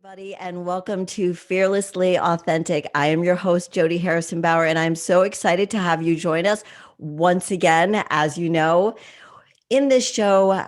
everybody, and welcome to Fearlessly Authentic. I am your host, Jodi Bauer, and I'm so excited to have you join us once again. As you know, in this show,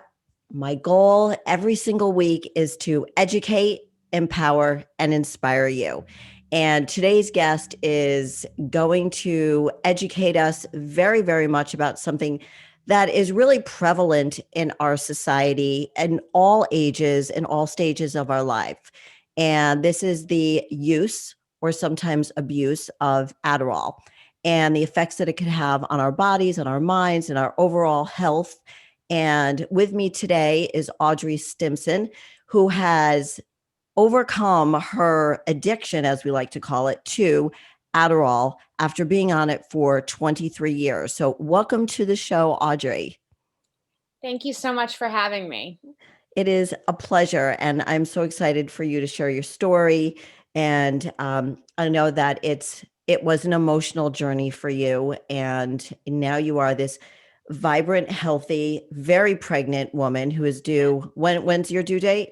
my goal every single week is to educate, empower, and inspire you. And today's guest is going to educate us very, very much about something that is really prevalent in our society in all ages and all stages of our life. And this is the use or sometimes abuse of Adderall and the effects that it can have on our bodies and our minds and our overall health. And with me today is Audrey Stimson, who has overcome her addiction, as we like to call it, to Adderall after being on it for 23 years. So, welcome to the show, Audrey. Thank you so much for having me. It is a pleasure, and I'm so excited for you to share your story. And I know that it was an emotional journey for you, and now you are this vibrant, healthy, very pregnant woman who is due. When's your due date?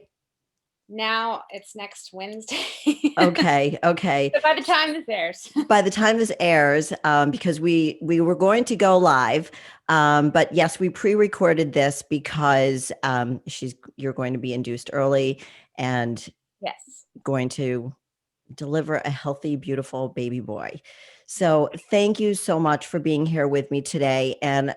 Now it's next Wednesday. Okay, okay. So by the time this airs. By the time this airs, because we were going to go live, but yes, we pre-recorded this because you're going to be induced early and Yes. going to deliver a healthy, beautiful baby boy. So thank you so much for being here with me today. And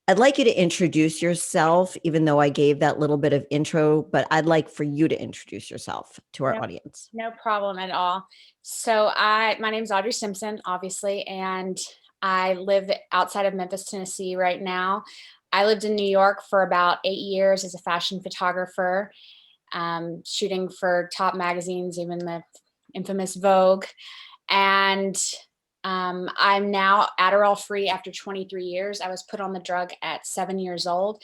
I'd like you to introduce yourself, even though I gave that little bit of intro, but I'd like for you to introduce yourself to our audience. No problem at all. So my name is Audrey Stimpson, obviously, and I live outside of Memphis, Tennessee right now. I lived in New York for about 8 years as a fashion photographer, shooting for top magazines, even the infamous Vogue. And I'm now Adderall free after 23 years. I was put on the drug at 7 years old.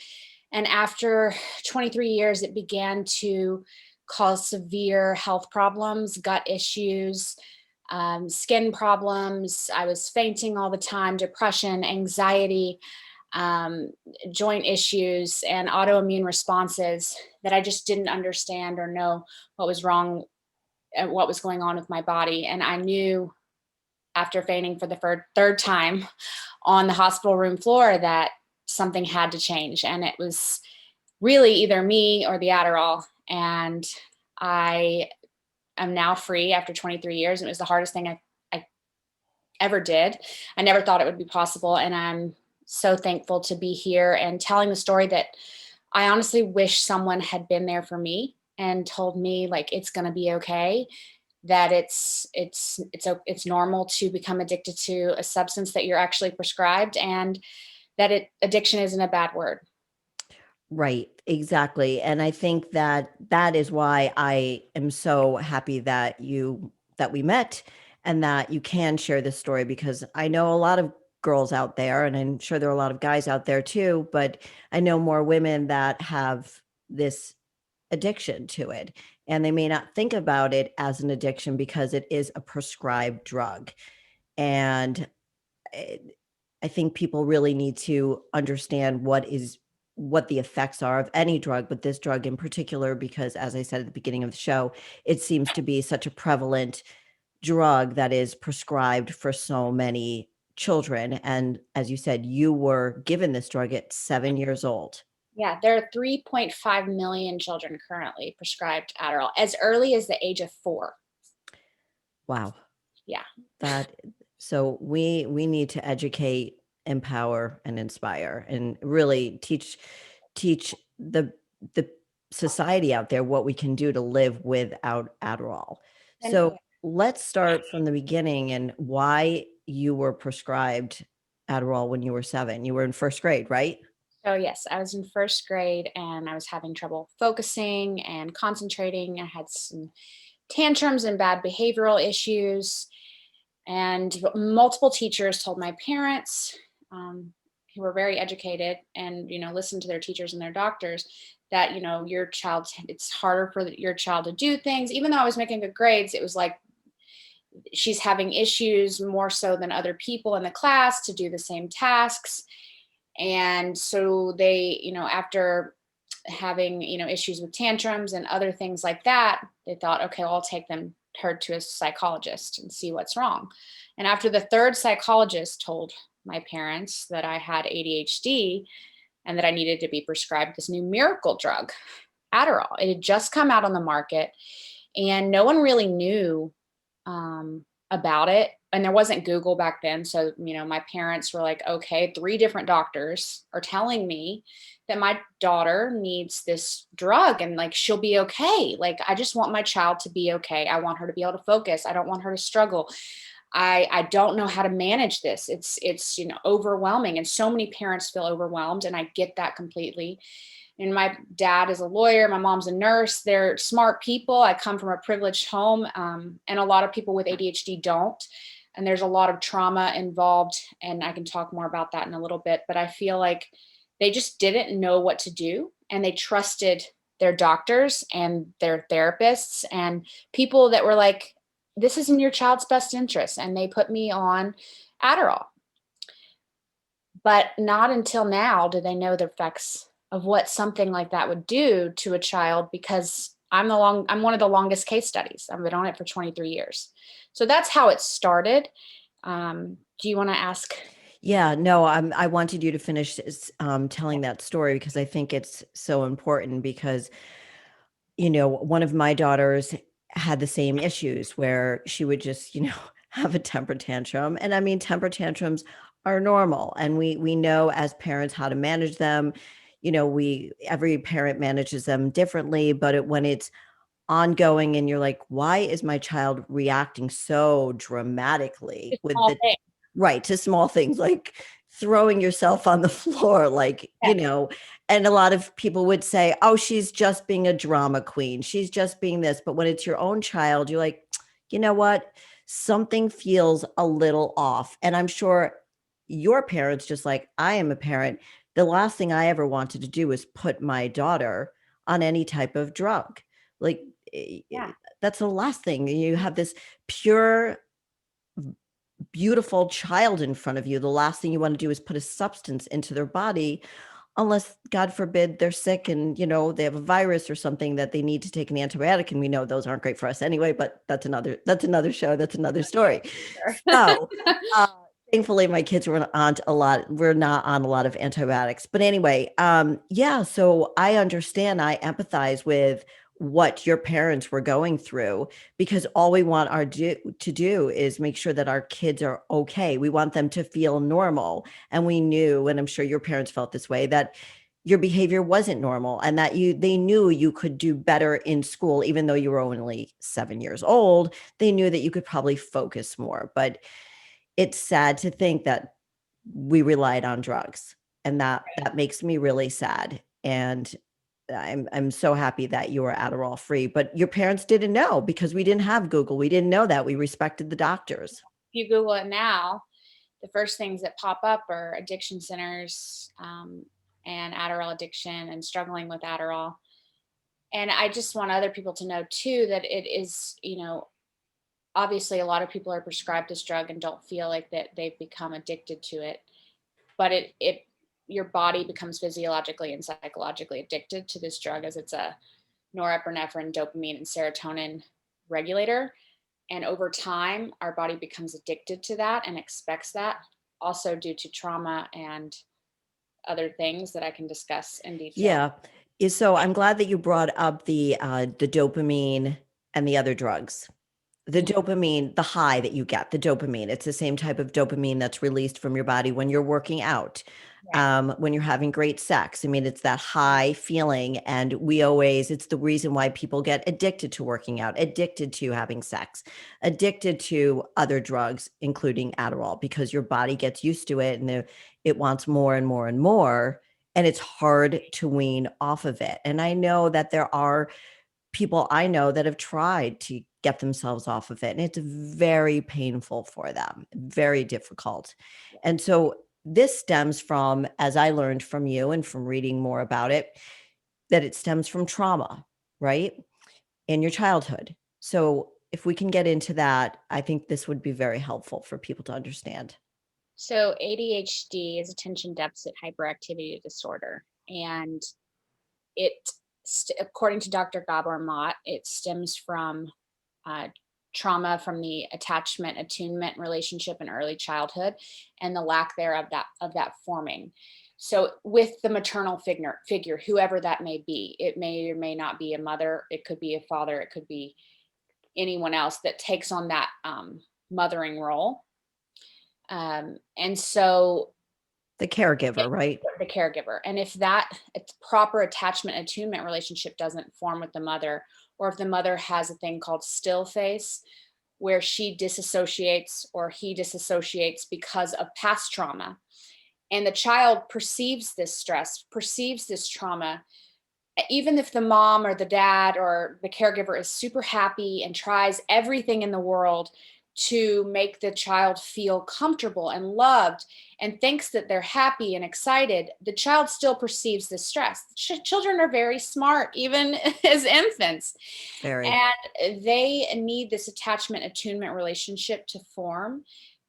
And after 23 years, it began to cause severe health problems, gut issues, skin problems. I was fainting all the time, depression, anxiety, joint issues, and autoimmune responses that I just didn't understand or know what was wrong, what was going on with my body. And I knew after fainting for the third time on the hospital room floor that something had to change. And it was really either me or the Adderall. And I am now free after 23 years. It was the hardest thing I ever did. I never thought it would be possible. And I'm so thankful to be here and telling the story that I honestly wish someone had been there for me and told me, like, it's going to be okay, that it's normal to become addicted to a substance that you're actually prescribed, and that addiction isn't a bad word. Right, exactly. And I think that that is why I am so happy that we met and that you can share this story, because I know a lot of girls out there, and I'm sure there are a lot of guys out there too, but I know more women that have this addiction to it, and they may not think about it as an addiction because it is a prescribed drug. And I think people really need to understand what the effects are of any drug, but this drug in particular, because as I said at the beginning of the show, it seems to be such a prevalent drug that is prescribed for so many children. And as you said, you were given this drug at 7 years old. Yeah, there are 3.5 million children currently prescribed Adderall as early as the age of 4. Wow. Yeah. That so we need to educate, empower, and inspire, and really teach the society out there what we can do to live without Adderall. And So let's start from the beginning and why you were prescribed Adderall when you were 7. You were in first grade, right? so, yes, I was in first grade and I was having trouble focusing and concentrating. I had some tantrums and bad behavioral issues. And multiple teachers told my parents, who were very educated and, listened to their teachers and their doctors, that, your child, it's harder for your child to do things. Even though I was making good grades, it was like she's having issues more so than other people in the class to do the same tasks. And so they, after having, issues with tantrums and other things like that, they thought, okay, well, I'll take her to a psychologist and see what's wrong. And after the third psychologist told my parents that I had ADHD and that I needed to be prescribed this new miracle drug, Adderall. It had just come out on the market and no one really knew about it. And there wasn't Google back then. So, my parents were like, okay, 3 different doctors are telling me that my daughter needs this drug and like she'll be okay. Like, I just want my child to be okay. I want her to be able to focus. I don't want her to struggle. I don't know how to manage this. It's overwhelming. And so many parents feel overwhelmed. And I get that completely. And my dad is a lawyer. My mom's a nurse. They're smart people. I come from a privileged home. And a lot of people with ADHD don't. And there's a lot of trauma involved. And I can talk more about that in a little bit. But I feel like they just didn't know what to do. And they trusted their doctors and their therapists and people that were like, this is in your child's best interest. And they put me on Adderall. But not until now do they know the effects of what something like that would do to a child, because I'm one of the longest case studies. I've been on it for 23 years. So that's how it started. Do you want to ask? Yeah, no, I wanted you to finish telling that story because I think it's so important because, one of my daughters had the same issues where she would just, have a temper tantrum. And I mean, temper tantrums are normal. And we know as parents how to manage them. Every parent manages them differently, but when it's ongoing and you're like, why is my child reacting so dramatically with Small the thing. right to small things like throwing yourself on the floor, like, and a lot of people would say, oh, she's just being a drama queen. She's just being this. But when it's your own child, you're like, you know what? Something feels a little off. And I'm sure your parents, just like I am a parent, the last thing I ever wanted to do was put my daughter on any type of drug. Like, that's the last thing. You have this pure, beautiful child in front of you. The last thing you want to do is put a substance into their body, unless, God forbid, they're sick and, they have a virus or something that they need to take an antibiotic. And we know those aren't great for us anyway, but that's another show. That's another story. So, thankfully my kids were not on a lot of antibiotics, but anyway, so I understand, I empathize with what your parents were going through, because all we want to do is make sure that our kids are okay. We want them to feel normal. And we knew, and I'm sure your parents felt this way, that your behavior wasn't normal and that they knew you could do better in school. Even though you were only 7 years old, they knew that you could probably focus more. But it's sad to think that we relied on drugs, and that makes me really sad. And I'm so happy that you were Adderall free, but your parents didn't know because we didn't have Google. We didn't know that. We respected the doctors. If you Google it now, the first things that pop up are addiction centers and Adderall addiction and struggling with Adderall. And I just want other people to know too that it is, obviously a lot of people are prescribed this drug and don't feel like that they've become addicted to it, but your body becomes physiologically and psychologically addicted to this drug, as it's a norepinephrine, dopamine, and serotonin regulator. And over time, our body becomes addicted to that and expects that, also due to trauma and other things that I can discuss in detail. Yeah. So I'm glad that you brought up the dopamine and the other drugs. The dopamine, the high that you get, the dopamine, it's the same type of dopamine that's released from your body when you're working out, when you're having great sex. I mean, it's that high feeling. And it's the reason why people get addicted to working out, addicted to having sex, addicted to other drugs, including Adderall, because your body gets used to it and it wants more and more and more. And it's hard to wean off of it. And I know that there are people I know that have tried to get themselves off of it, and it's very painful for them, very difficult. And so this stems from, as I learned from you and from reading more about it, that it stems from trauma, right? In your childhood. So if we can get into that, I think this would be very helpful for people to understand. So ADHD is attention deficit hyperactivity disorder. And according to Dr. Gabor Mott, it stems from trauma from the attachment attunement relationship in early childhood and the lack thereof of that forming. So with the maternal figure, whoever that may be, it may or may not be a mother, it could be a father, it could be anyone else that takes on that mothering role. And so the caregiver, right? The caregiver. And if that proper attachment attunement relationship doesn't form with the mother, or if the mother has a thing called still face, where she disassociates or he disassociates because of past trauma, and the child perceives this stress, perceives this trauma, even if the mom or the dad or the caregiver is super happy and tries everything in the world to make the child feel comfortable and loved and thinks that they're happy and excited, the child still perceives the stress. Children are very smart, even as infants. Very. And they need this attachment attunement relationship to form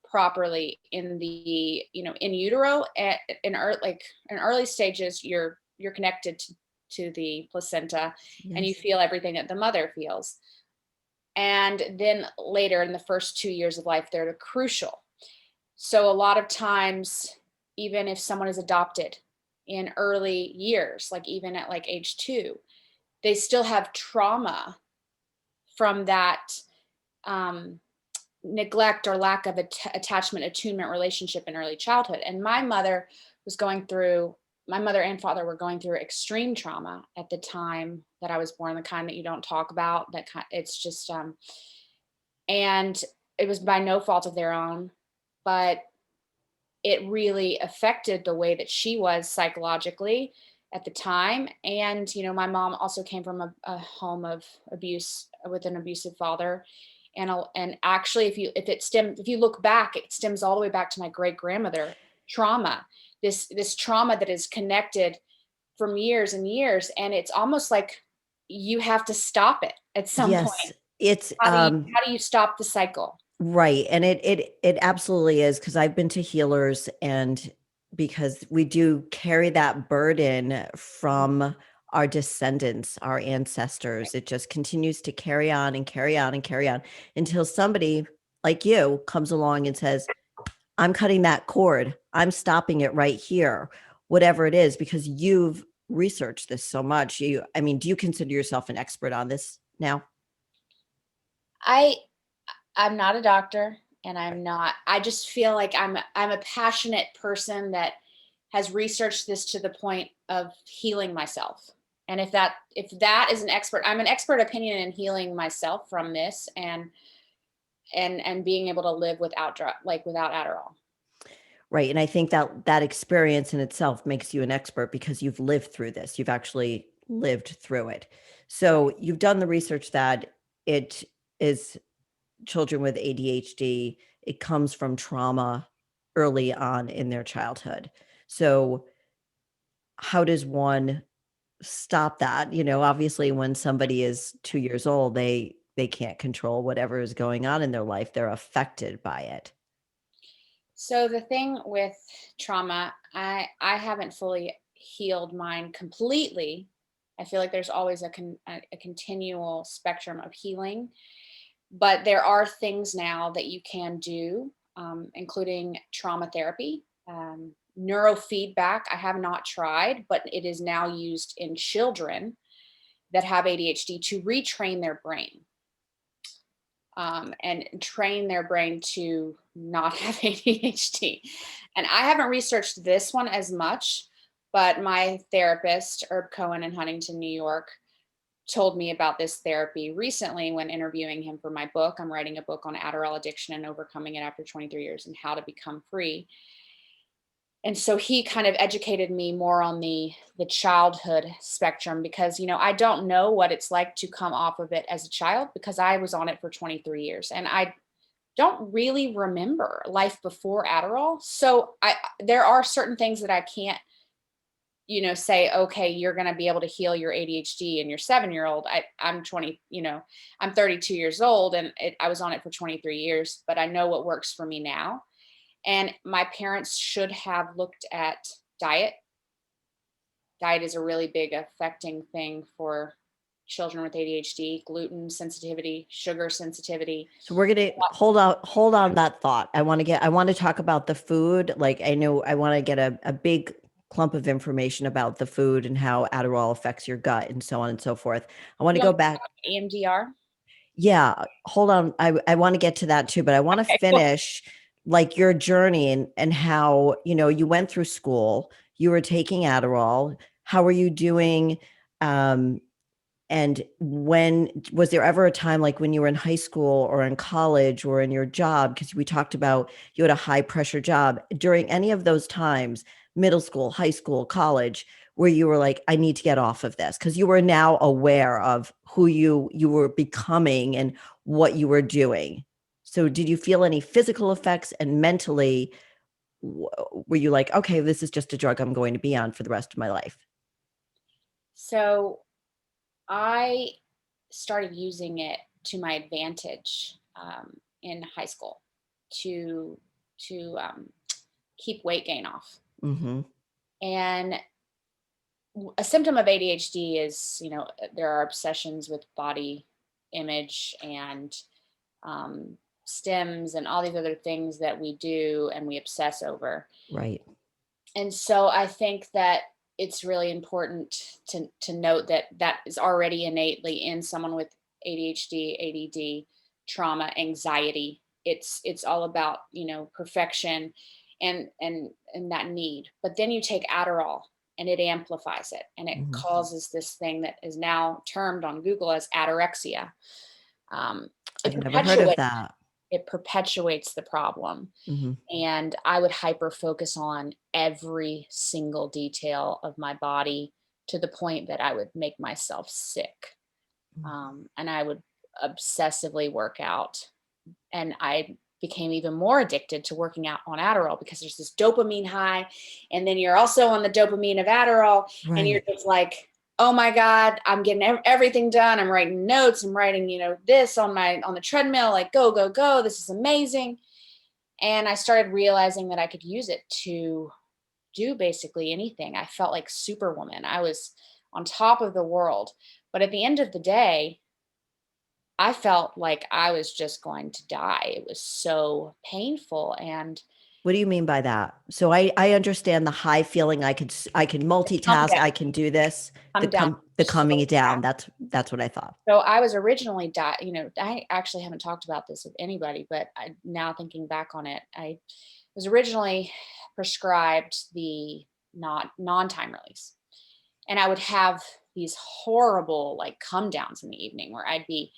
properly in the, in utero. In early stages, you're connected to the placenta, Yes. and you feel everything that the mother feels. And then later in the first 2 years of life, they're crucial. So a lot of times, even if someone is adopted in early years, like even at like age 2, they still have trauma from that neglect or lack of attachment attunement relationship in early childhood. And my mother and father were going through extreme trauma at the time that I was born, the kind that you don't talk about. It's just, and it was by no fault of their own, but it really affected the way that she was psychologically at the time. And, my mom also came from a home of abuse with an abusive father. And actually, if you look back, it stems all the way back to my great grandmother trauma, this trauma that is connected from years and years. And it's almost like you have to stop it at some point. It's how do you stop the cycle? Right. And it absolutely is, because I've been to healers, and because we do carry that burden from our descendants, our ancestors. It just continues to carry on and carry on and carry on until somebody like you comes along and says, I'm cutting that cord. I'm stopping it right here, whatever it is, because you've researched this so much. Do you consider yourself an expert on this now? I'm not a doctor, and I just feel like I'm a passionate person that has researched this to the point of healing myself. And if that is I'm an expert opinion in healing myself from this, and being able to live without Adderall. Right. And I think that experience in itself makes you an expert, because you've lived through this. You've actually lived through it. So you've done the research that it is children with ADHD. It comes from trauma early on in their childhood. So how does one stop that? Obviously when somebody is 2 years old, they can't control whatever is going on in their life. They're affected by it. So the thing with trauma, I haven't fully healed mine completely. I feel like there's always a continual spectrum of healing, but there are things now that you can do, including trauma therapy, neurofeedback. I have not tried, but it is now used in children that have ADHD to retrain their brain. And train their brain to not have ADHD. And I haven't researched this one as much, but my therapist, Herb Cohen in Huntington, New York, told me about this therapy recently when interviewing him for my book. I'm writing a book on Adderall addiction and overcoming it after 23 years and how to become free. And so he kind of educated me more on the childhood spectrum, because, I don't know what it's like to come off of it as a child, because I was on it for 23 years and I don't really remember life before Adderall. So there are certain things that I can't, say, okay, you're going to be able to heal your ADHD and your 7-year-old. I'm 20, I'm 32 years old, and I was on it for 23 years, but I know what works for me now. And my parents should have looked at diet diet is a really big affecting thing for children with ADHD, gluten sensitivity, sugar sensitivity. So we're gonna hold on that thought. I want to talk about the food. Like I know I want to get a big clump of information about the food and how Adderall affects your gut and so on and so forth. I want to You go want back. EMDR? Yeah, hold on. I want to get to that too, but I want to Okay, cool. finish like your journey and how, you went through school, you were taking Adderall. How are you doing? Um, and when was there ever a time like when you were in high school or in college or in your job? Because we talked about you had a high pressure job during any of those times, middle school, high school, college, where you were like, I need to get off of this because you were now aware of who you were becoming and what you were doing. So did you feel any physical effects and mentally were you like, okay, this is just a drug I'm going to be on for the rest of my life? So I started using it to my advantage in high school to keep weight gain off. Mm-hmm. And a symptom of ADHD is, there are obsessions with body image and um, stims and all these other things that we do and we obsess over. Right. And so I think that it's really important to note that that is already innately in someone with ADHD, ADD, trauma, anxiety. It's all about, perfection and that need. But then you take Adderall and it amplifies it and it Mhm. causes this thing that is now termed on Google as Addorexia. Um, it I've never heard of perpetuates that. it perpetuates the problem, Mhm. and I would hyper focus on every single detail of my body to the point that I would make myself sick. Mm. And I would obsessively work out. And I became even more addicted to working out on Adderall because there's this dopamine high. And then you're also on the dopamine of Adderall. And you're Right. just like, oh my God, I'm getting everything done. I'm writing notes. I'm writing, this on the treadmill, like go, go, go. This is amazing. And I started realizing that I could use it to do basically anything. I felt like Superwoman. I was on top of the world. But at the end of the day, I felt like I was just going to die. It was so painful and What do you mean by that? So I understand the high feeling I can calm multitask, down, I can do this, calm down the so calming it down. fast. That's what I thought. So I was originally I actually haven't talked about this with anybody, but now thinking back on it, I was originally prescribed the not non-time release. And I would have these horrible like come downs in the evening where I'd be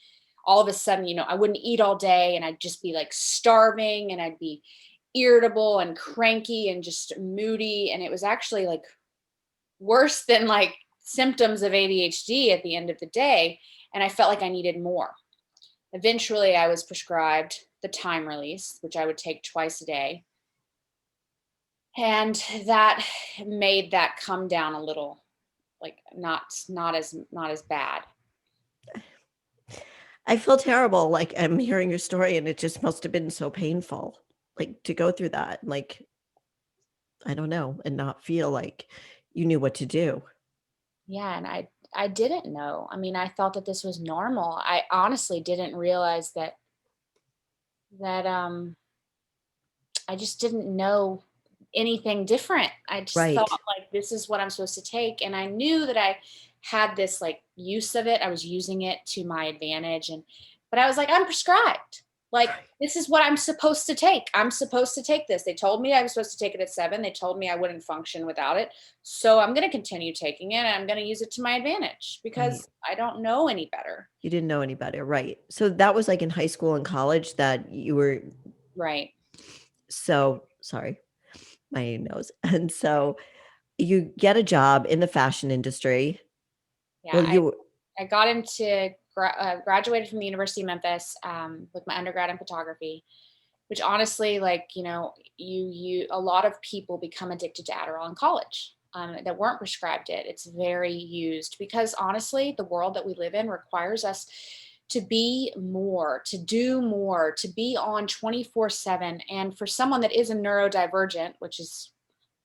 all of a sudden, I wouldn't eat all day and I'd just be like starving and I'd be irritable and cranky and just moody. And it was actually like worse than like symptoms of ADHD at the end of the day. And I felt like I needed more. Eventually, I was prescribed the time release, which I would take twice a day. And that made that come down a little, like not as bad. I feel terrible. Like I'm hearing your story and it just must have been so painful. Like to go through that. Like, I don't know, and not feel like you knew what to do. Yeah, and I didn't know. I mean, I thought that this was normal. I honestly didn't realize that I just didn't know anything different. I just thought Right. like this is what I'm supposed to take, and I knew that I had this like use of it. I was using it to my advantage, but I was like, I'm prescribed. Like this is what I'm supposed to take. I'm supposed to take this. They told me I was supposed to take it at 7. They told me I wouldn't function without it. So I'm going to continue taking it and I'm going to use it to my advantage Right. because I don't know any better. You didn't know any better. Right. So that was like in high school and college that you were Right. so sorry, my nose. And so you get a job in the fashion industry. Yeah. Well, you I got into graduated from the University of Memphis with my undergrad in photography, which honestly, like, you a lot of people become addicted to Adderall in college that weren't prescribed it. It's very used because honestly, the world that we live in requires us to be more, to do more, to be on 24/7. And for someone that is a neurodivergent, which is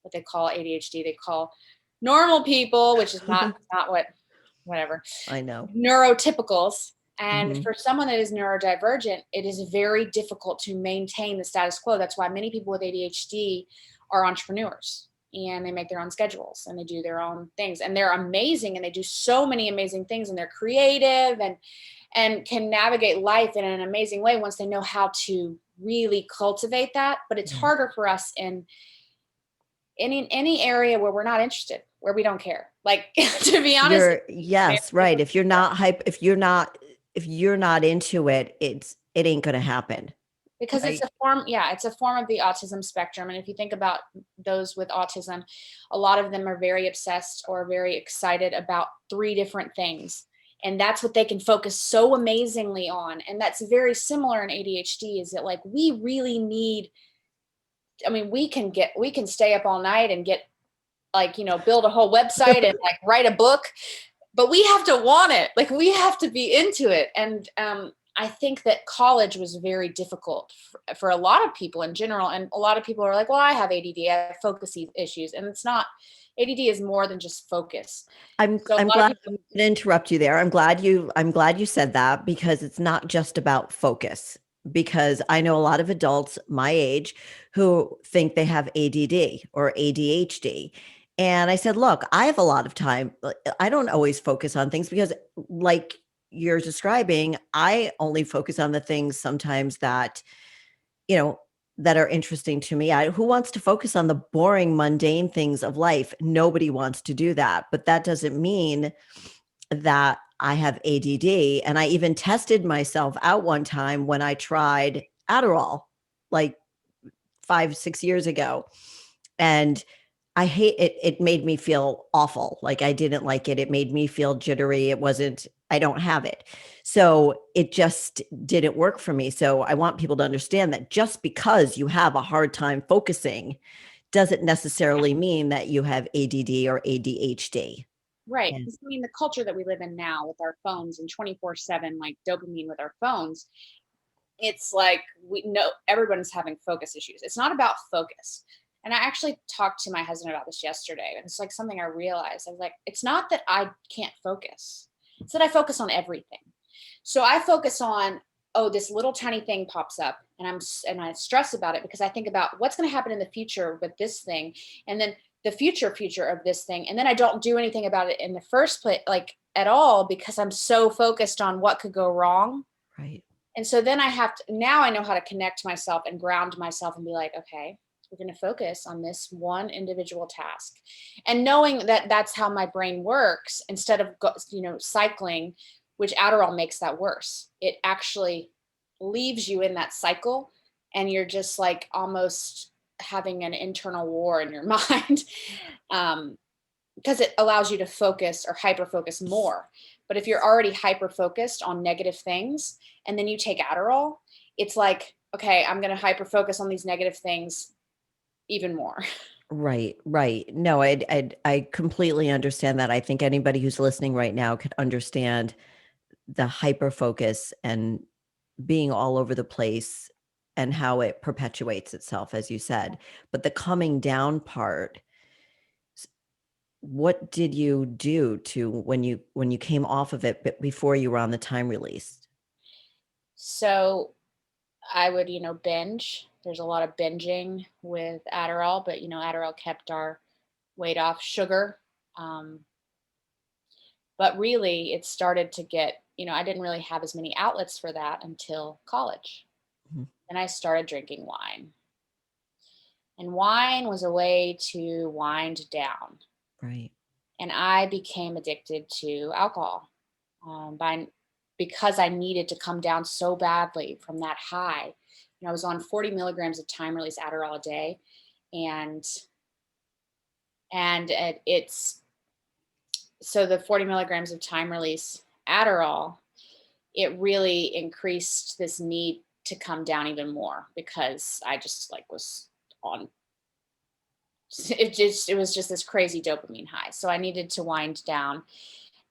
what they call ADHD, they call normal people, which is not what, whatever, I know. neurotypicals. And Hmm. for someone that is neurodivergent, it is very difficult to maintain the status quo. That's why many people with ADHD are entrepreneurs, and they make their own schedules and they do their own things, and they're amazing, and they do so many amazing things, and they're creative and can navigate life in an amazing way once they know how to really cultivate that. But it's Yeah. harder for us in any area where we're not interested, where we don't care. Like, to be honest, Yes, right. If if you're not into it, it ain't gonna happen. because it's Right. a form, yeah, it's a form of the autism spectrum. And if you think about those with autism, a lot of them are very obsessed or very excited about three different things, and that's what they can focus so amazingly on. And that's very similar in ADHD, is that, like, we really need, I mean, we can stay up all night and get, like, build a whole website and, like, write a book, but we have to want it. Like, we have to be into it. And I think that college was very difficult for a lot of people in general. And a lot of people are like, well, I have ADD, I have focus issues. And it's not, ADD is more than just focus. So a I'm lot of glad people, I'm gonna interrupt you there. I'm glad you said that, because it's not just about focus. Because I know a lot of adults my age who think they have ADD or ADHD. And I said, look, I have a lot of time. I don't always focus on things because, like you're describing, I only focus on the things sometimes that, you know, that are interesting to me. Who wants to focus on the boring, mundane things of life? Nobody wants to do that. But that doesn't mean that I have ADD. And I even tested myself out one time when I tried Adderall, like 5, 6 years ago. And I hate it. It made me feel awful. Like, I didn't like it. It made me feel jittery. I don't have it. So it just didn't work for me. So I want people to understand that just because you have a hard time focusing doesn't necessarily mean that you have ADD or ADHD. right. And 'Cause, I mean, the culture that we live in now with our phones and 24/7, like, dopamine with our phones, it's like, we know everyone's having focus issues. It's not about focus. And I actually talked to my husband about this yesterday. And it's like something I realized. I was like, it's not that I can't focus, it's that I focus on everything. So I focus on, oh, this little tiny thing pops up, and and I stress about it because I think about what's going to happen in the future with this thing, and then the future of this thing, and then I don't do anything about it in the first place, like, at all, because I'm so focused on what could go wrong. right. And so then I have to, now I know how to connect myself and ground myself and be like, okay, we're going to focus on this one individual task. And knowing that that's how my brain works, instead of cycling, which Adderall makes that worse. It actually leaves you in that cycle, and you're just, like, almost having an internal war in your mind. um, because it allows you to focus or hyper focus more. But if you're already hyper focused on negative things and then you take Adderall, it's like, okay, I'm going to hyper focus on these negative things even more. Right, right. No, I completely understand that. I think anybody who's listening right now could understand the hyper focus and being all over the place and how it perpetuates itself, as you said. But the coming down part, what did you do to when you came off of it, but before you were on the time release? So I would, binge. There's a lot of binging with Adderall, but, Adderall kept our weight off. Sugar. Um, but really, it started to get, I didn't really have as many outlets for that until college. Mhm. And I started drinking wine. And wine was a way to wind down. Right. And I became addicted to alcohol, because I needed to come down so badly from that high. I was on 40 milligrams of time release Adderall a day, and it's so the 40 milligrams of time release Adderall, it really increased this need to come down even more, because I just, like, was on, it was just this crazy dopamine high. So I needed to wind down,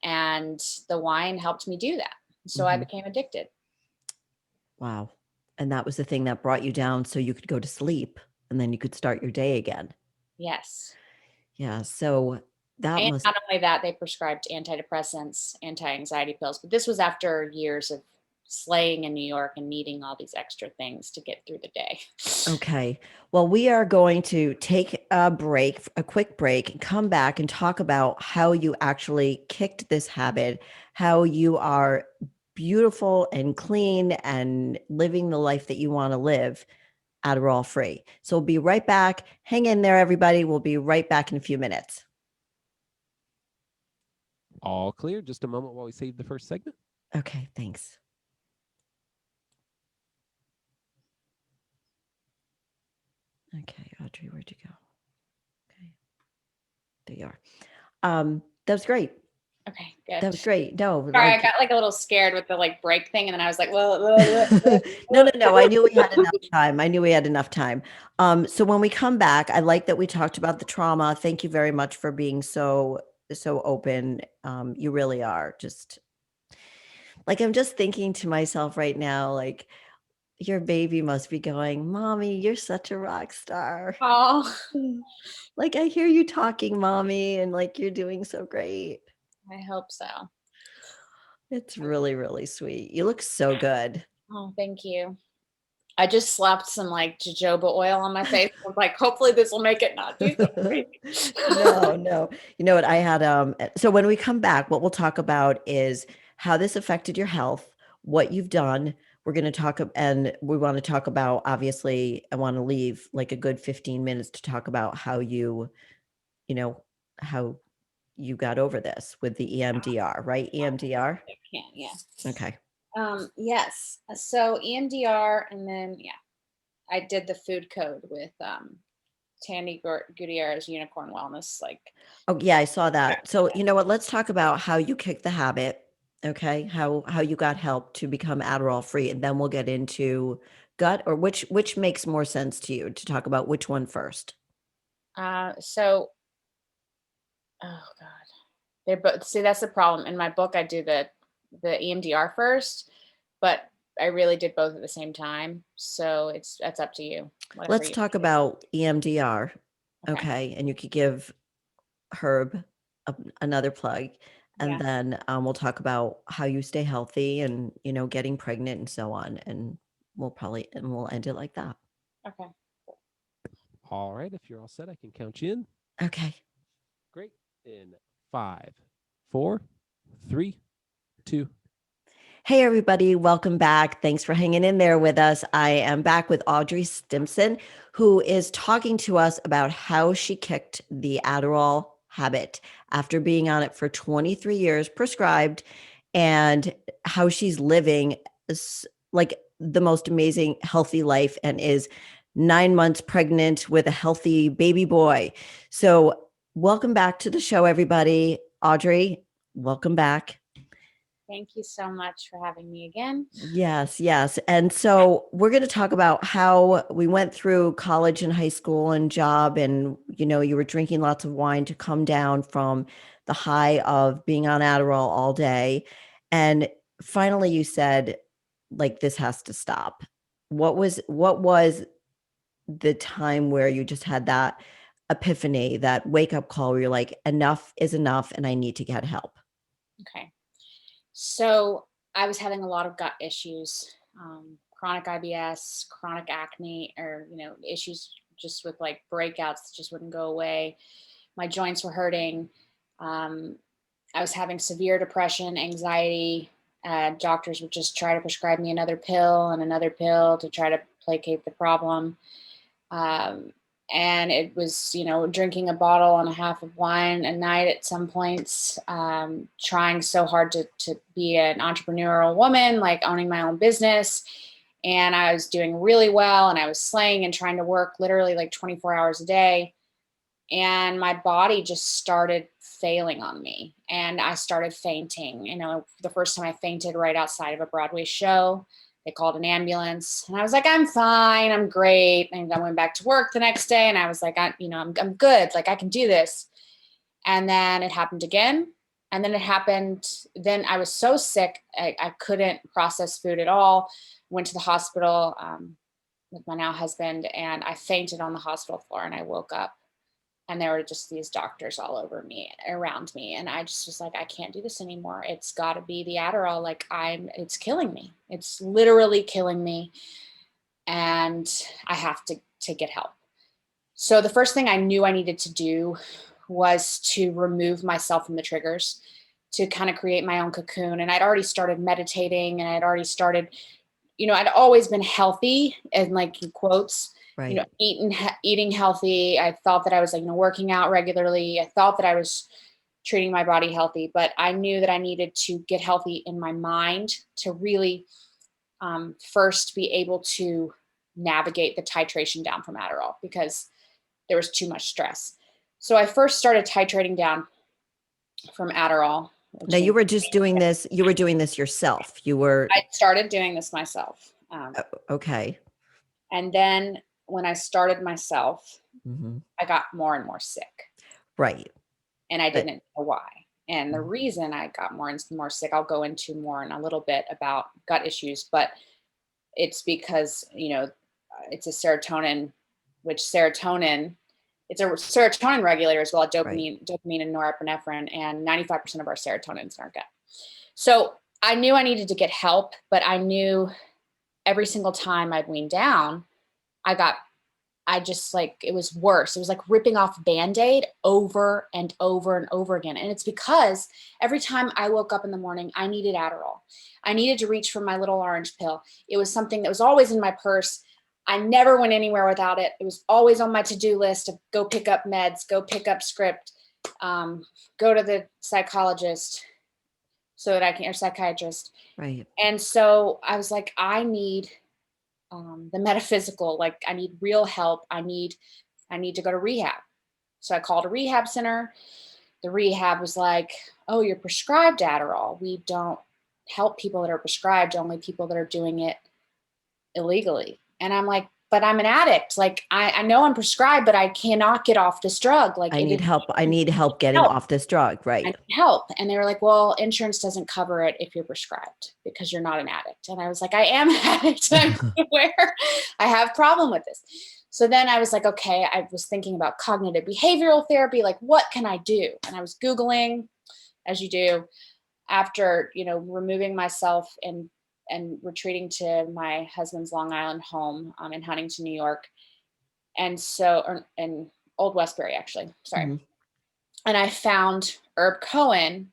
and the wine helped me do that. So I Mhm. became addicted. Wow. And that was the thing that brought you down so you could go to sleep and then you could start your day again. Yes. Yeah. So That And must, not only that, they prescribed antidepressants, anti-anxiety pills, but this was after years of slaying in New York and needing all these extra things to get through the day. okay. Well, we are going to take a break, a quick break, and come back and talk about how you actually kicked this habit, how you are beautiful and clean and living the life that you want to live, Adderall free. So we'll be right back. Hang in there, everybody. We'll be right back in a few minutes. All clear. Just a moment while we save the first segment. Okay, thanks. Okay, Audrey, where'd you go? Okay, there you are. That was great. Okay, good. That was great. No, Sorry, I like, got like a little scared with the like break thing, and then I was like, well, no. I knew we had enough time. I knew we had enough time. So when we come back, I like that we talked about the trauma. Thank you very much for being so open. You really are. Just like I'm just thinking to myself right now, like your baby must be going, "Mommy, you're such a rock star." oh, Like I hear you talking, Mommy, and like you're doing so great. I hope so. It's really, really sweet. You look so good. Oh, thank you. I just slapped some like jojoba oil on my face. I was like, hopefully this will make it not do so crazy. No. You know what? I had so when we come back, what we'll talk about is how this affected your health, what you've done. We're going to talk and we want to talk about obviously I want to leave like a good 15 minutes to talk about how you know, how you got over this with the EMDR, right? EMDR? I can't, yeah. Okay. Yes. So EMDR, and then I did the food code with Tandy Gutierrez Unicorn Wellness. Like, Oh, yeah, I saw that. So, you know what? Let's talk about how you kicked the habit, okay? How you got help to become Adderall free, and then we'll get into gut or which makes more sense to you to talk about which one first. so, oh God, they're both. See, that's the problem. In my book, I do the EMDR first, but I really did both at the same time. So that's up to you. Whatever Let's you. talk about EMDR, Okay. okay? And you could give Herb another plug, and Yeah. then we'll talk about how you stay healthy and getting pregnant and so on, and we'll end it like that. Okay. All right. If you're all set, I can count you in. Okay. Great. In 5, 4, 3, 2. Hey, everybody, welcome back. Thanks for hanging in there with us. I am back with Audrey Stimson, who is talking to us about how she kicked the Adderall habit after being on it for 23 years prescribed, and how she's living like the most amazing, healthy life and is 9 months pregnant with a healthy baby boy. So, welcome back to the show, everybody. Audrey, welcome back. Thank you so much for having me again. Yes. And so we're going to talk about how we went through college and high school and job, and you were drinking lots of wine to come down from the high of being on Adderall all day. And finally you said, like, this has to stop. What was the time where you just had that epiphany, that wake up call where you're like, enough is enough and I need to get help? Okay. So I was having a lot of gut issues, chronic IBS, chronic acne, or, issues just with like breakouts that just wouldn't go away. My joints were hurting. Um, I was having severe depression, anxiety. Doctors would just try to prescribe me another pill and another pill to try to placate the problem. Um, and it was, drinking a bottle and a half of wine a night at some points, trying so hard to be an entrepreneurial woman, like owning my own business. And I was doing really well, and I was slaying and trying to work literally like 24 hours a day. And my body just started failing on me, and I started fainting. The first time I fainted right outside of a Broadway show. They called an ambulance, and I was like, I'm fine, I'm great. And I went back to work the next day, and I was like, I'm good, like I can do this. And then it happened again, and then it happened. Then I was so sick, I couldn't process food at all. Went to the hospital with my now husband, and I fainted on the hospital floor, and I woke up. And there were just these doctors all over me, around me. And I just was like, I can't do this anymore. It's got to be the Adderall. Like it's killing me. It's literally killing me. And I have to get help. So the first thing I knew I needed to do was to remove myself from the triggers, to kind of create my own cocoon. And I'd already started meditating, and I'd already started, I'd always been healthy, and like in quotes, Right. Eating healthy. I thought that I was like, working out regularly. I thought that I was treating my body healthy, but I knew that I needed to get healthy in my mind to really first be able to navigate the titration down from Adderall, because there was too much stress. So I first started titrating down from Adderall. Now you were just doing this. You were doing this yourself. I started doing this myself. Okay. And then when I started myself, Mm-hmm. I got more and more sick. Right. And I didn't know why. And the Mhm. reason I got more and more sick, I'll go into more in a little bit about gut issues, but it's because, it's a serotonin, it's a serotonin regulator as well, dopamine and norepinephrine, and 95% of our serotonin's in our gut. So I knew I needed to get help, but I knew every single time I'd wean down, it was worse. It was like ripping off Band-Aid over and over and over again. And it's because every time I woke up in the morning, I needed Adderall. I needed to reach for my little orange pill. It was something that was always in my purse. I never went anywhere without it. It was always on my to-do list of go pick up meds, go pick up script, go to the psychologist or psychiatrist. Right. And so I was like, I need the metaphysical, like I need real help. I need to go to rehab. So I called a rehab center. The rehab was like, oh, you're prescribed Adderall. We don't help people that are prescribed, only people that are doing it illegally. And I'm like, but I'm an addict. Like I know I'm prescribed, but I cannot get off this drug. Like I need help. I need help getting off this drug. Right. I need help. And they were like, well, insurance doesn't cover it if you're prescribed because you're not an addict. And I was like, I am an addict. I'm aware. I have problem with this. So then I was like, okay, I was thinking about cognitive behavioral therapy. Like, what can I do? And I was Googling, as you do, after, removing myself and retreating to my husband's Long Island home in Huntington, New York. And so, in Old Westbury, actually, sorry. Mm-hmm. And I found Herb Cohen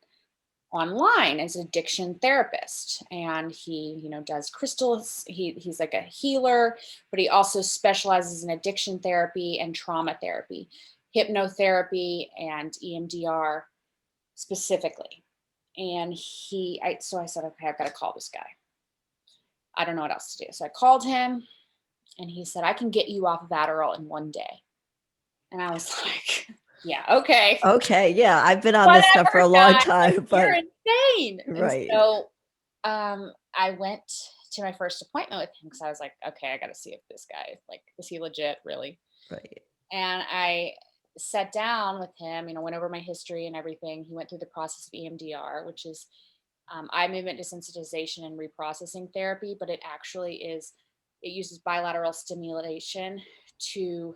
online as an addiction therapist. And he, does crystals. He's like a healer, but he also specializes in addiction therapy and trauma therapy, hypnotherapy and EMDR specifically. And so I said, okay, I've got to call this guy. I don't know what else to do. So I called him, and he said, I can get you off of Adderall in 1 day. And I was like, yeah, okay. Okay. Yeah. I've been on this stuff for a long time, but you're insane. Right. And so I went to my first appointment with him because I was like, okay, I got to see if this guy, like, is he legit, really? Right. And I sat down with him, went over my history and everything. He went through the process of EMDR, which is eye movement desensitization and reprocessing therapy, but it actually it uses bilateral stimulation to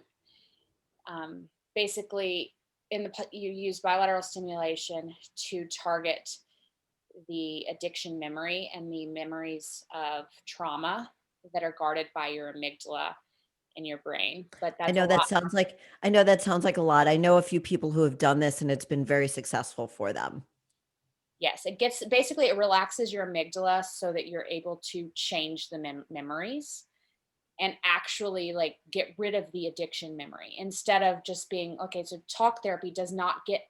basically you use bilateral stimulation to target the addiction memory and the memories of trauma that are guarded by your amygdala in your brain. But that's I know that sounds like a lot. I know a few people who have done this, and it's been very successful for them. Yes, it relaxes your amygdala so that you're able to change the memories and actually like get rid of the addiction memory instead of just being, okay, so talk therapy does not get,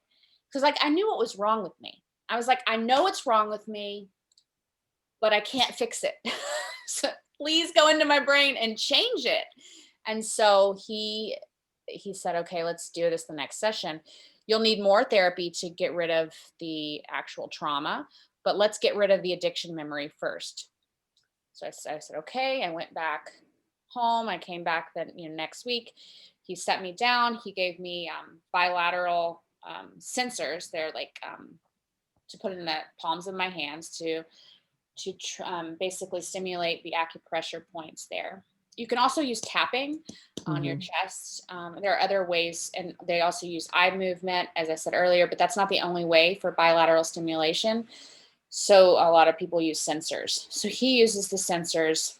because like I knew what was wrong with me. I was like, I know what's wrong with me, but I can't fix it. So please go into my brain and change it. And so he said, okay, let's do this the next session. You'll need more therapy to get rid of the actual trauma, but let's get rid of the addiction memory first. So I said, okay. I went back home. I came back then, next week. He set me down. He gave me bilateral sensors. They're like to put in the palms of my hands to basically stimulate the acupressure points there. You can also use tapping. on your chest. There are other ways, and they also use eye movement, as I said earlier, but that's not the only way for bilateral stimulation. So a lot of people use sensors. So he uses the sensors,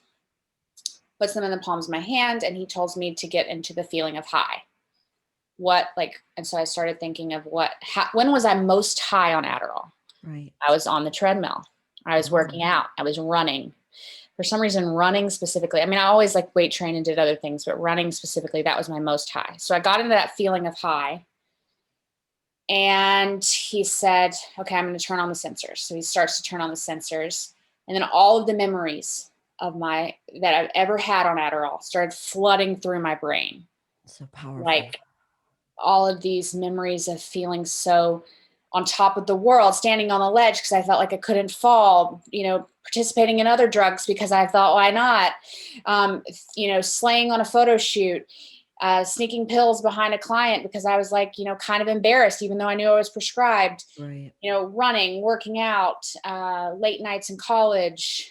puts them in the palms of my hand, and he tells me to get into the feeling of high. And so I started thinking of when was I most high on Adderall? Right. I was on the treadmill. I was working out. I was running. For some reason, running specifically, I mean, I always like weight train and did other things, but running specifically, that was my most high. So I got into that feeling of high. And he said, okay, I'm going to turn on the sensors. So he starts to turn on the sensors. And then all of the memories that I've ever had on Adderall started flooding through my brain. So powerful. Like all of these memories of feeling so on top of the world, standing on the ledge because I felt like I couldn't fall, participating in other drugs because I thought, why not? Slaying on a photo shoot, sneaking pills behind a client because I was like, kind of embarrassed, even though I knew I was prescribed, right. Running, working out, late nights in college,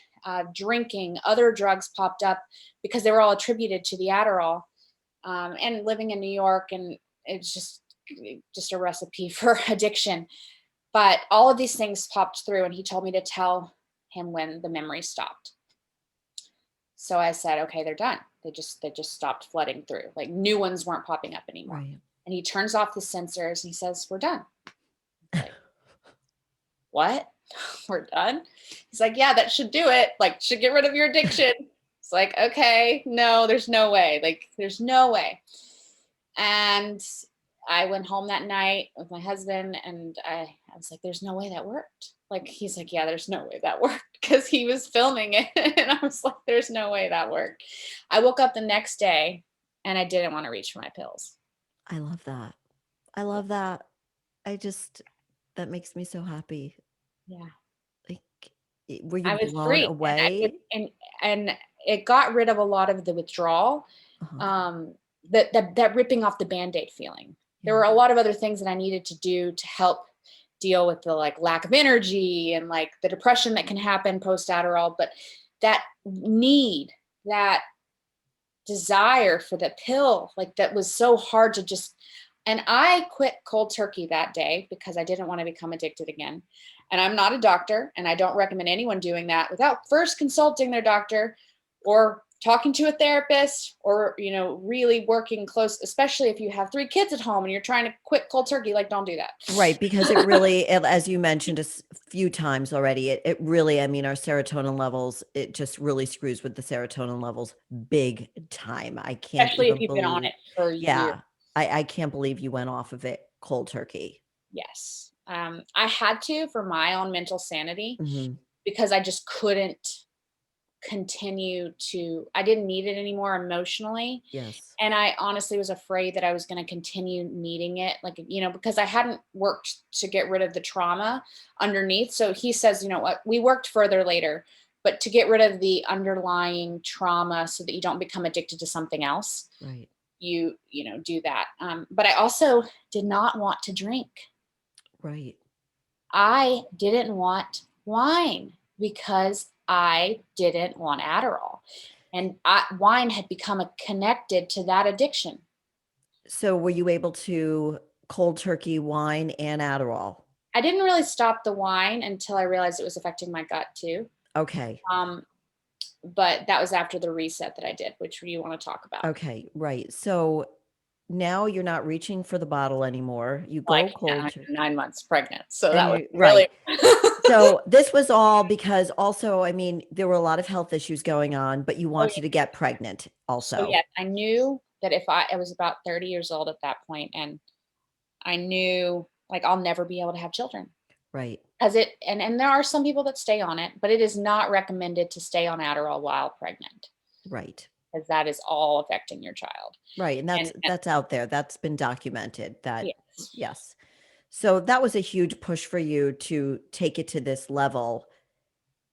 drinking, other drugs popped up because they were all attributed to the Adderall, and living in New York. And it's just a recipe for addiction. But all of these things popped through, and he told me to tell him when the memory stopped. So I said, okay, they're done. They just stopped flooding through. Like new ones weren't popping up anymore. Right. And he turns off the sensors and he says, we're done. Like, what? We're done? He's like, yeah, that should do it. Like, should get rid of your addiction. It's like, okay, no, there's no way. Like, there's no way. And I went home that night with my husband, and I was like, there's no way that worked. Like, he's like, yeah, there's no way that worked, because he was filming it. And I was like, there's no way that worked. I woke up the next day and I didn't want to reach for my pills. I love that. That makes me so happy. Yeah. Like, were you I was blown free. away? And it got rid of a lot of the withdrawal, that ripping off the Band-Aid feeling. There were a lot of other things that I needed to do to help deal with the lack of energy and the depression that can happen post Adderall. But that need, that desire for the pill, that was so hard to just, and I quit cold turkey that day because I didn't want to become addicted again. And I'm not a doctor, and I don't recommend anyone doing that without first consulting their doctor or talking to a therapist, or, really working close, especially if you have 3 kids at home and you're trying to quit cold turkey. Don't do that. Right. Because it really, as you mentioned a few times already, it really, our serotonin levels, it just really screws with the serotonin levels big time. I can't Especially even if you've believe, been on it for years. Yeah. I can't believe you went off of it cold turkey. Yes. I had to, for my own mental sanity, because I just couldn't continue I didn't need it anymore emotionally. Yes. And I honestly was afraid that I was going to continue needing it, because I hadn't worked to get rid of the trauma underneath. So he says, you know what, we worked further later, but to get rid of the underlying trauma so that you don't become addicted to something else. Right. You do that. But I also did not want to drink. Right. I didn't want wine because I didn't want Adderall, and wine had become connected to that addiction. So were you able to cold turkey wine and Adderall? I didn't really stop the wine until I realized it was affecting my gut too. Okay. But that was after the reset that I did, which you want to talk about. Okay. Right. So now you're not reaching for the bottle anymore. You go cold. 9 months pregnant. So that was right. really. So this was all because also, there were a lot of health issues going on, but you wanted to get pregnant also. So yes, I knew that if I was about 30 years old at that point, and I knew I'll never be able to have children. Right. And there are some people that stay on it, but it is not recommended to stay on Adderall while pregnant. Right. Because that is all affecting your child. Right. And that's out there. That's been documented that, yes. So that was a huge push for you to take it to this level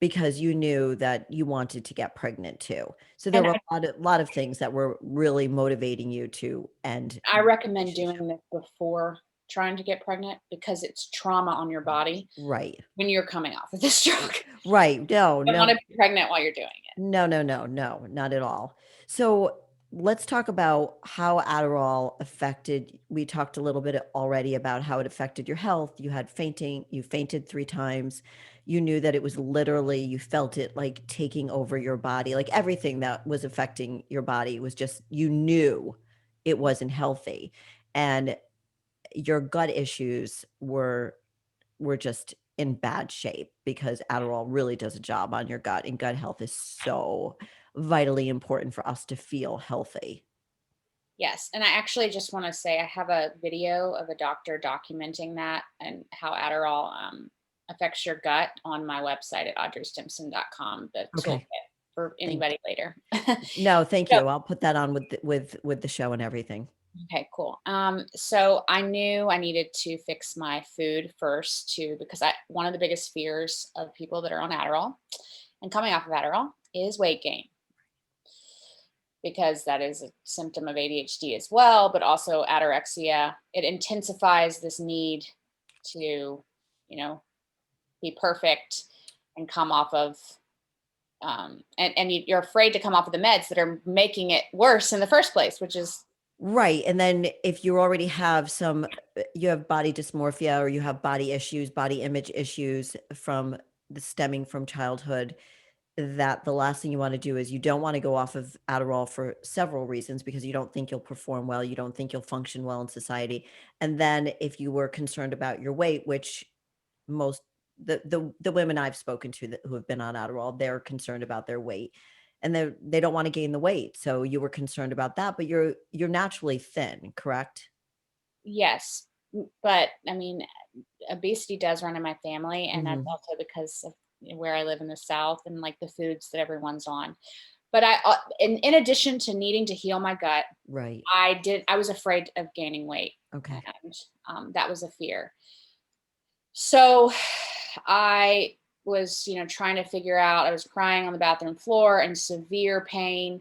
because you knew that you wanted to get pregnant too. So there were a lot of things that were really motivating you to end. I recommend doing this before trying to get pregnant because it's trauma on your body. Right. When you're coming off of this drug. Right. No, you don't want to be pregnant while you're doing it. No, not at all. So let's talk about how Adderall affected. We talked a little bit already about how it affected your health. You had fainting, you fainted 3 times. You knew that it was literally, you felt it like taking over your body, like everything that was affecting your body was just, you knew it wasn't healthy. And your gut issues were just in bad shape because Adderall really does a job on your gut, and gut health is so vitally important for us to feel healthy. Yes. And I actually just want to say I have a video of a doctor documenting that and how Adderall affects your gut on my website at audreystimpson.com, the toolkit Okay. for Thank anybody later. No, thank So, you. I'll put that on with the show and everything. okay, cool. So I knew I needed to fix my food first too, because one of the biggest fears of people that are on Adderall and coming off of Adderall is weight gain, because that is a symptom of ADHD as well, but also Adorexia. It intensifies this need to, be perfect and come off of, and you're afraid to come off of the meds that are making it worse in the first place, which is Right. And then if you already have you have body dysmorphia, or you have body issues, body image issues from the stemming from childhood, that the last thing you want to do is, you don't want to go off of Adderall for several reasons, because you don't think you'll perform well, you don't think you'll function well in society. And then if you were concerned about your weight, which most the women I've spoken to who have been on Adderall, they're concerned about their weight, and they don't want to gain the weight. So you were concerned about that, but you're naturally thin, correct? yes. But I mean, obesity does run in my family, and that's Hmm. also because of where I live in the South and like the foods that everyone's on. But in addition to needing to heal my gut, Right. I was afraid of gaining weight, Okay. and that was a fear. So I was, trying to figure out, I was crying on the bathroom floor in severe pain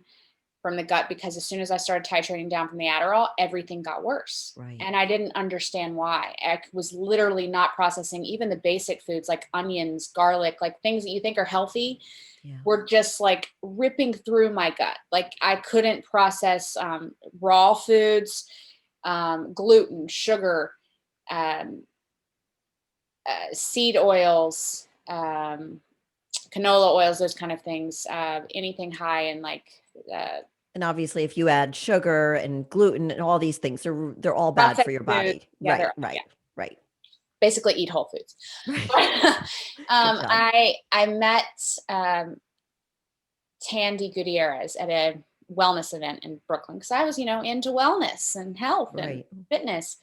from the gut, because as soon as I started titrating down from the Adderall, everything got worse. Right. And I didn't understand why. I was literally not processing even the basic foods like onions, garlic, like things that you think are healthy Yeah. were just like ripping through my gut. Like I couldn't process raw foods, gluten, sugar, um, seed oils, canola oils, those kind of things, anything high in like uh, And obviously, if you add sugar and gluten and all these things, they're all bad processed for your food. body. Yeah, Right. Right. yeah, Right. basically eat whole foods. Right. Good job. I met Tandy Gutierrez at a wellness event in Brooklyn, because I was, into wellness and health and Right. fitness.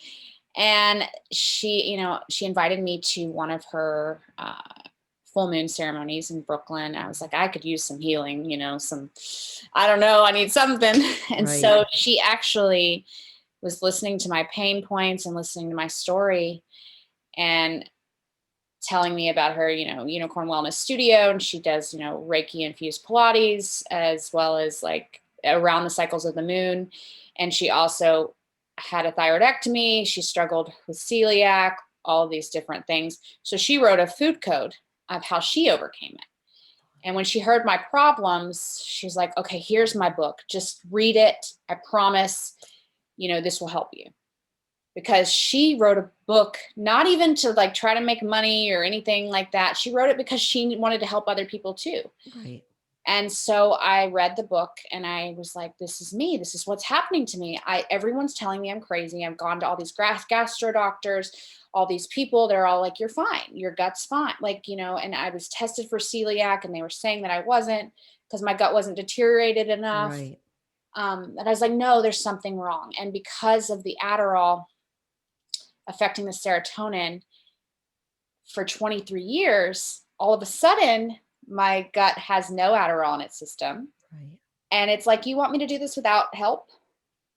And she invited me to one of her full moon ceremonies in Brooklyn. I was like, I could use some healing, I don't know, I need something. And Right. so she actually was listening to my pain points and listening to my story and telling me about her, Unicorn Wellness Studio. And she does, Reiki infused Pilates, as well as like around the cycles of the moon. And she also had a thyroidectomy. She struggled with celiac, all of these different things. So she wrote a food code of how she overcame it. And when she heard my problems, she's like, okay, here's my book. Just read it. I promise, this will help you. Because she wrote a book, not even to like try to make money or anything like that. She wrote it because she wanted to help other people too. Right. And so I read the book and I was like, this is me. This is what's happening to me. Everyone's telling me I'm crazy. I've gone to all these gastro doctors, all these people. They're all like, you're fine. Your gut's fine. Like, and I was tested for celiac and they were saying that I wasn't, because my gut wasn't deteriorated enough. Right. And I was like, no, there's something wrong. And because of the Adderall affecting the serotonin for 23 years, all of a sudden my gut has no Adderall in its system. Right. And it's like, you want me to do this without help?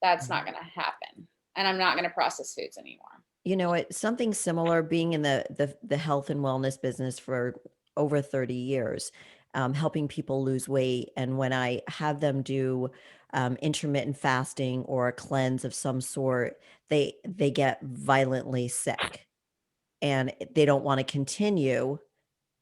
That's Right. not going to happen. And I'm not going to process foods anymore. You know what? Something similar, being in the health and wellness business for over 30 years, helping people lose weight. And when I have them do intermittent fasting or a cleanse of some sort, they get violently sick, and they don't want to continue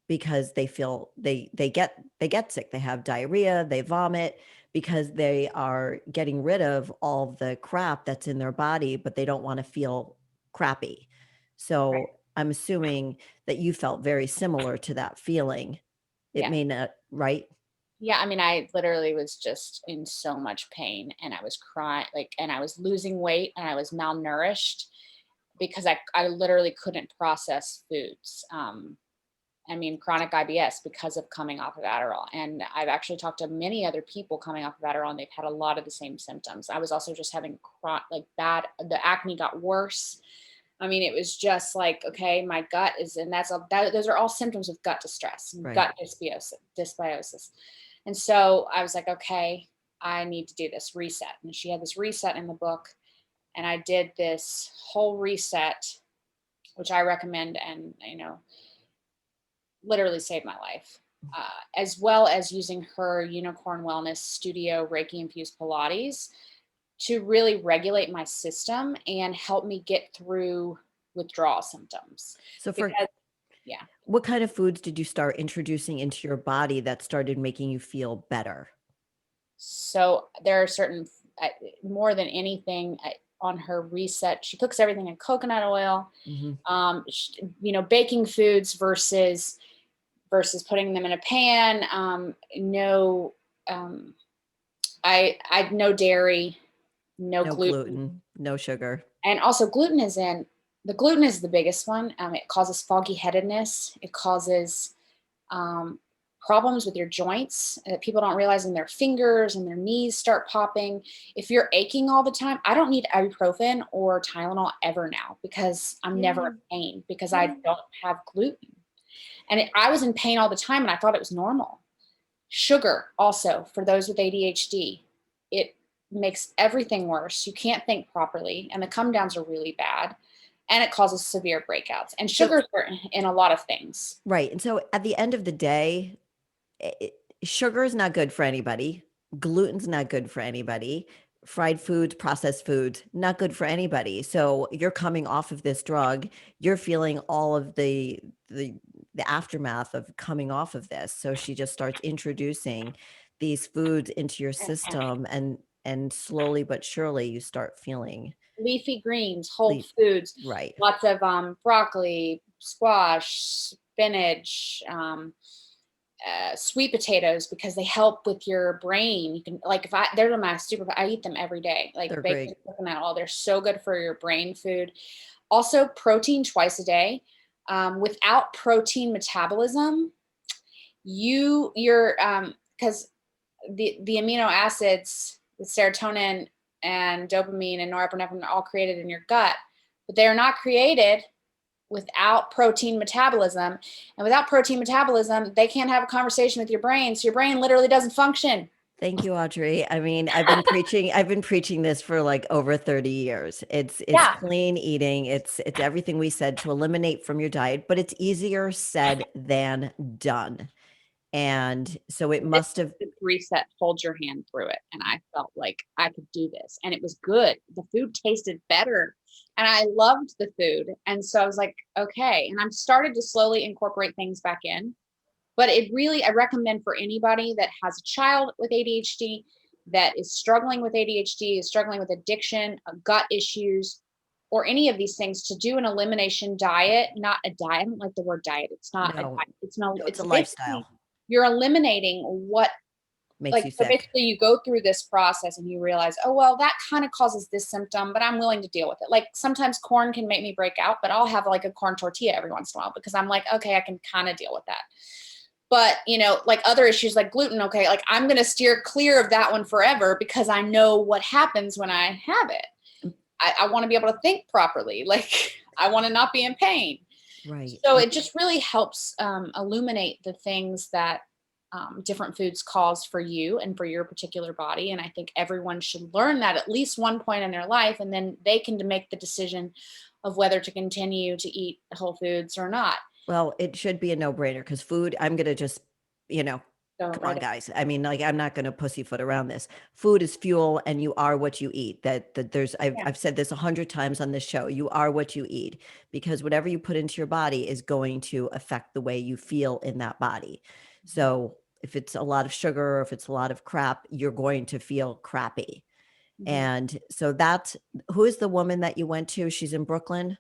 because they feel they get sick. They have diarrhea, they vomit because they are getting rid of all the crap that's in their body, but they don't want to feel crappy. Right. So I'm assuming that you felt very similar to that feeling. It Yeah. may not, right? Yeah. I mean, I literally was just in so much pain, and I was crying, like, and I was losing weight, and I was malnourished because I literally couldn't process foods. I mean, chronic IBS because of coming off of Adderall. And I've actually talked to many other people coming off of Adderall, and they've had a lot of the same symptoms. I was also just having the acne got worse. I mean, it was just like, okay, my gut is, and those are all symptoms of gut distress, Right. gut dysbiosis. And so I was like, okay, I need to do this reset. And she had this reset in the book, and I did this whole reset, which I recommend, and literally saved my life, as well as using her Unicorn Wellness Studio Reiki infused Pilates to really regulate my system and help me get through withdrawal symptoms. So Yeah. what kind of foods did you start introducing into your body that started making you feel better? So there are certain, more than anything, on her reset, she cooks everything in coconut oil. Baking foods versus putting them in a pan. No dairy, no gluten. No sugar. And also gluten is the biggest one. It causes foggy headedness. It causes problems with your joints that people don't realize, in their fingers and their knees start popping. If you're aching all the time, I don't need ibuprofen or Tylenol ever now, because I'm never in pain because I don't have gluten. And I was in pain all the time, and I thought it was normal. Sugar also, for those with ADHD, it makes everything worse. You can't think properly, and the come downs are really bad, and it causes severe breakouts. And sugar in a lot of things. Right. And so at the end of the day, sugar is not good for anybody. Gluten's not good for anybody. Fried foods, processed foods, not good for anybody. So you're coming off of this drug, you're feeling all of the aftermath of coming off of this. So she just starts introducing these foods into your system, and slowly but surely you start feeling leafy greens, whole foods, right. Lots of broccoli, squash, spinach, sweet potatoes, because they help with your brain. You can, like, I eat them every day, like They're bacon, great. coconut oil. They're so good for your brain food. Also protein twice a day. Without protein metabolism, because the amino acids, the serotonin and dopamine and norepinephrine are all created in your gut, but they are not created without protein metabolism. And without protein metabolism, they can't have a conversation with your brain. So your brain literally doesn't function. Thank you, Audrey. I mean, I've been preaching this for like over 30 years. It's clean eating. It's everything we said to eliminate from your diet, but it's easier said than done. And so it must have reset, hold your hand through it. And I felt like I could do this, and it was good. The food tasted better, and I loved the food. And so I was like, okay. And I'm started to slowly incorporate things back in. But I recommend for anybody that has a child with ADHD, that is struggling with ADHD, is struggling with addiction, gut issues, or any of these things, to do an elimination diet. Not a diet. I don't like the word diet. It's not a diet. It's a lifestyle. You're eliminating what makes you so sick. basically you go through this process and you realize, oh, well, that kind of causes this symptom, but I'm willing to deal with it. Like sometimes corn can make me break out, but I'll have like a corn tortilla every once in a while, because I'm like, okay, I can kind of deal with that. But, like other issues like gluten, okay, like I'm going to steer clear of that one forever, because I know what happens when I have it. I want to be able to think properly. Like I want to not be in pain. Right. So it just really helps illuminate the things that different foods cause for you and for your particular body. And I think everyone should learn that at least one point in their life, and then they can make the decision of whether to continue to eat whole foods or not. Well, it should be a no-brainer, because food, I'm going to just, Go Come right on, ahead. guys. I mean, like, I'm not going to pussyfoot around this. Food is fuel, and you are what you eat. That there's, Yeah. I've said this 100 times on this show. You are what you eat, because whatever you put into your body is going to affect the way you feel in that body. So if it's a lot of sugar or if it's a lot of crap, you're going to feel crappy. Mhm. And so who is the woman that you went to? She's in Brooklyn.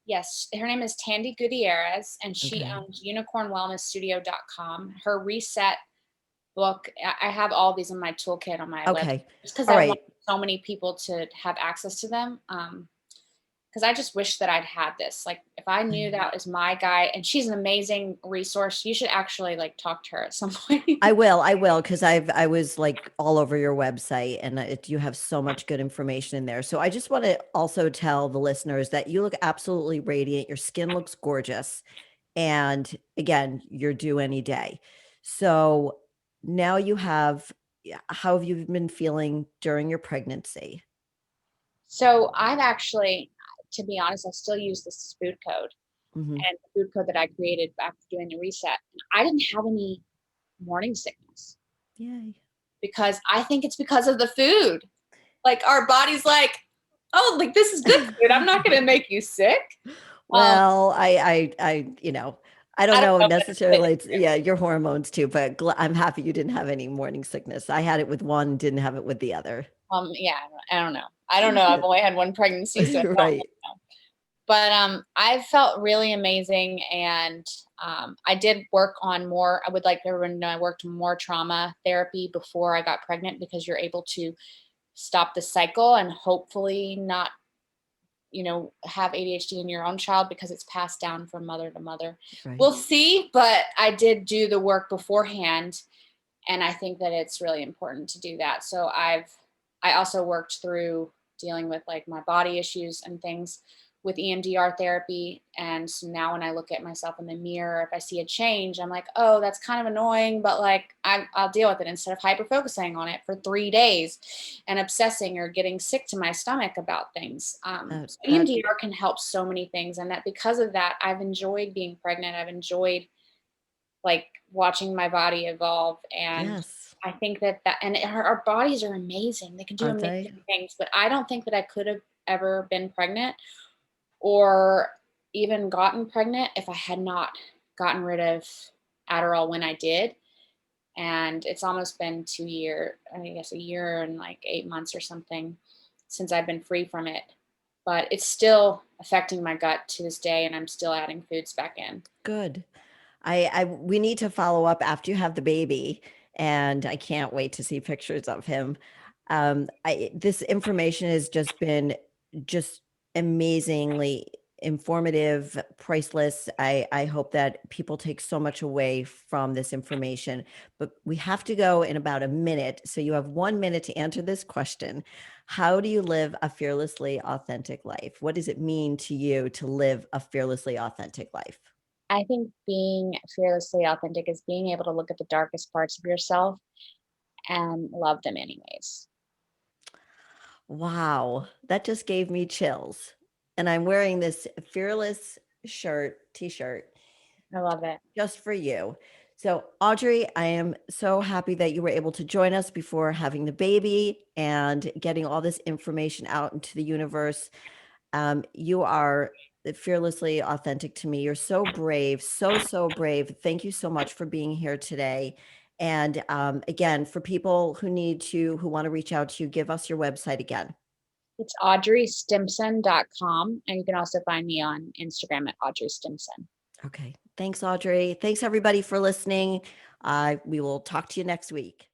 Yes, her name is Tandy Gutierrez, and she Okay. owns unicornwellnessstudio.com. Her reset book, I have all these in my toolkit on my website, Okay. just because All I want right. so many people to have access to them. Because I just wish that I'd had this. Like, if I knew that was my guy, and she's an amazing resource, you should actually like talk to her at some point. I will, because I was like all over your website, and you have so much good information in there. So I just want to also tell the listeners that you look absolutely radiant. Your skin looks gorgeous. And again, you're due any day. So now how have you been feeling during your pregnancy? So I've actually, to be honest, I still use this food code, Hmm. and the food code that I created after doing the reset. And I didn't have any morning sickness, Yay. because I think it's because of the food. Like, our body's like, oh, like, this is good food. I'm not going to make you sick. Well, I I don't don't know know if that's completely necessarily. true. Yeah, your hormones too, but I'm happy you didn't have any morning sickness. I had it with one, didn't have it with the other. Yeah, I don't know. I don't know. I've only had one pregnancy, so I don't Right. know. But I felt really amazing, and I did work on more. I would like everyone to know I worked more trauma therapy before I got pregnant, because you're able to stop the cycle and hopefully not, have ADHD in your own child, because it's passed down from mother to mother. Right. We'll see, but I did do the work beforehand, and I think that it's really important to do that. So I also worked through dealing with like my body issues and things with EMDR therapy. And so now when I look at myself in the mirror, if I see a change, I'm like, oh, that's kind of annoying, but like I'll deal with it, instead of hyper focusing on it for 3 days and obsessing or getting sick to my stomach about things. So That EMDR can help so many things, and that because of that, I've enjoyed being pregnant. I've enjoyed like watching my body evolve. And Yes. I think that and our bodies are amazing. They can do Aren't amazing they? things, but I don't think that I could have ever been pregnant or even gotten pregnant if I had not gotten rid of Adderall when I did. And it's almost been 2 years, I guess a year and like 8 months or something since I've been free from it. But it's still affecting my gut to this day, and I'm still adding foods back in. Good. We need to follow up after you have the baby, and I can't wait to see pictures of him. This information has just been just amazingly informative, priceless. I hope that people take so much away from this information, but we have to go in about a minute. So you have 1 minute to answer this question. How do you live a fearlessly authentic life? What does it mean to you to live a fearlessly authentic life? I think being fearlessly authentic is being able to look at the darkest parts of yourself and love them anyways. Wow, that just gave me chills. And I'm wearing this fearless t-shirt I love it. just for you. So, Audrey, I am so happy that you were able to join us before having the baby and getting all this information out into the universe. You are fearlessly authentic to me. You're so brave, so brave. Thank you so much for being here today. And again, for people who want to reach out to you, give us your website again. It's audreystimson.com. And you can also find me on Instagram at Audrey Stimson. Okay. Thanks, Audrey. Thanks, everybody, for listening. We will talk to you next week.